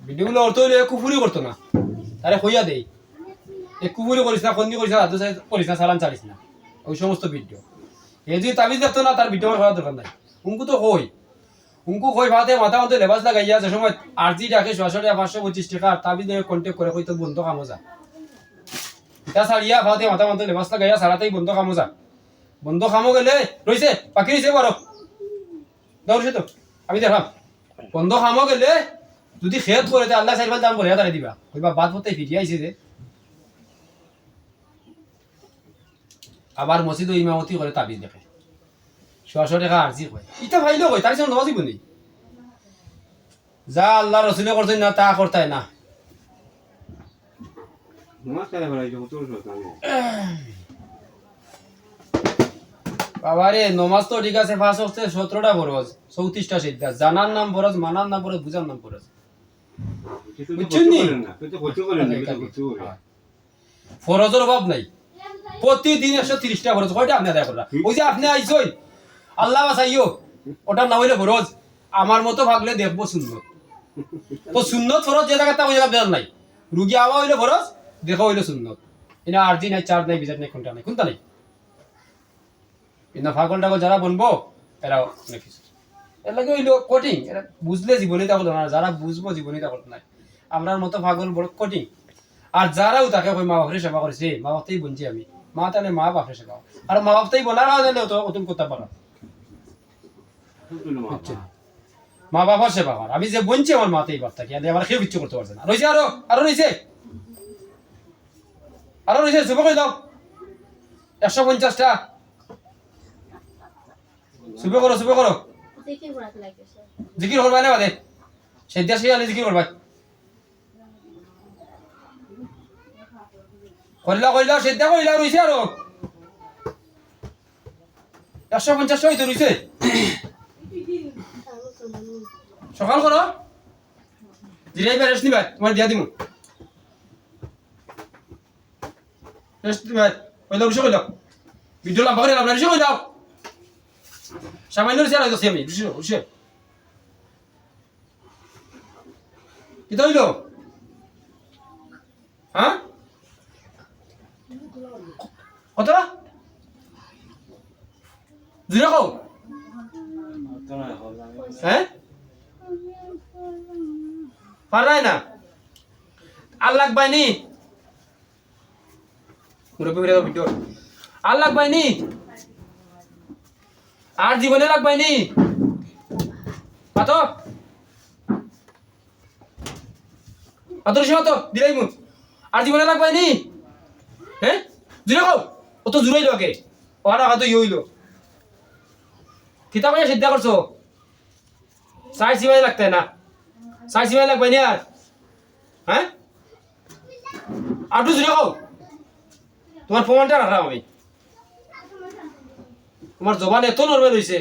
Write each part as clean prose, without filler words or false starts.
ভিডিওগুলো অর্থ হইলে কুফুরি করতো না, তারে কইয়া দেই এ কুফুরি করিস না, খন্দি করিস না, আদু করিস না, সালাম চালিস না, ওই সমস্ত ভিডিও। এ যদি তাবিজ দেখতো না তার ভিডিও করার দরকার নাই। উনকু তো কই, উনকু কই ভাতে মাথা মধ্যে লেবাস লাগাইয়া যে সময় আরজি ডাকে 600 টাকা 525 টাকা তাবিজ নিয়ে কন্ট্যাক্ট করে কইতো বন্ধ কামো যা, এটা সারিয়া ভাতে মাথা মধ্যে লেবাস লাগাইয়া সারাতেই বন্ধ কামো যা। বন্ধ কামো গেলে রইছে বাকি রইছে বড় দৌড়ছে তো আমি দেখাম। বন্ধ কামো গেলে যদি খেত করে আল্লাহ সাইবার দাম করে তারে দিবা, কইবা বাদ হতে ফিরিয়ে আইছে যে। আবার মসজিদ ইমামতি করে তাবিজ দেখে 600 টাকা আরজি কয়, ইটা ভাইলেও কয় তার সঙ্গে নমাজি বনি যা আল্লাহ রসুলে করতেন না তা করতাই না। বাবারে নমাজ তো ঠিক আছে 5 ওয়াক্তে 17টা ফরজ 34টা সিজদা, জানার নাম ফরজ, মানার নাম ফরজ, বুঝার নাম ফরজ। ফরজের অভাব নাই, প্রতিদিন 130টা ফরজ। কয়টা আপনি আদায় করা? ওই যে আপনি আইছই আল্লাহ বাসাইও, ওটা না হইলে ফরজ। আমার মতো ভাগলে দেখবো সুন্নত, তো সুন্নত ফরজ যে জায়গাটা ওই জায়গা বেজার নাই। রুগী আওয়া হইলে ফরজ, দেখা হইলে সুন্নত। এনা আরজি নাই, চার্জ নাই, বিজার নাই, কোনটা নাই, কোনটা নাই। কিন্তু ফাগল টাগল যারা বনবো এরাও অনেক কিছু, এর লাগে হইলো কঠিন। এরা বুঝলে জীবনে তা হলো না, যারা বুঝবো জীবনে তা হলো না। আমরার মতো পাগল বড় কঠিন। আর যারাও তাকে মা বাপরে সেবা করেছে, মা বাপতেই বলছি আমি, মা তাহলে মা বাপরে সেবা, আর মা বাপতেই বলার দিলে অতুল করতে পারো মা বাবার সেবা কর। আমি যে বলছি আমার মাতেই বাপ থাকি, আমার কেউ কিচ্ছু করতে পারছে না। রয়েছে আরো আরো রয়েছে আরো রয়েছে, শুভ করে দাও 150টা শুভে করো, শুভে করো। জিকির করবাই না বাদে সেদিয়া সেই আলি জিকির করবাই করিলা করিলা সেদিয়া করিলা রয়েছে আরো 150টা হইতে রয়েছে। সকাল করো জিরাইবা রেস্ট নিবা, তোমার দিয়া দিমু রেস্ট নিবা। কইলা রুশে কইলা ভিডিও লম্বা করে লাভ না, রুশে কইলাও সামান্য রুশে আইতাছি আমি, রুশে রুশে কি হইলো? হ্যাঁ কত জিরো কও? হ্যাঁ পারাই না আল্লাহ বাইনি মুরব্বী করে ভিডিও আল্লাহ বাইনি আর জীবনে লাগবাইনি পাতো পাতর সে তো দিলাই মু আর জীবনে লাগবাইনি। হ্যাঁ জুড়ে খাও অত জুড়াইলো আগে ওরা হয়তো ইয়ে হইলো কিতাব সিদ্ধা করছো সাই সিমাই লাগতে না, সাই সিমাই লাগবাইনি আর। হ্যাঁ আর তো জুড়ে খাও, তোমার প্রমাণটা রাখলাম আমি। তোমার জবান এত নরমাল হয়েছে,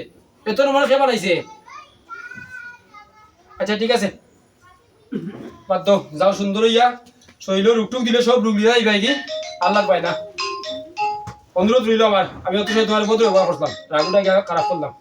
এত নরমাল খেয়ে বানাইছে। আচ্ছা ঠিক আছে বাদ দাও, যাও সুন্দর হইয়া শৈল রুকটুক দিলে সব রুক দিয়ে যাইবাই কি আল্লাহ পাই না। অনুরোধ রইল আমার, আমি অত তোমার উপর ব্যবহার করলাম, রাগুটা খারাপ করলাম।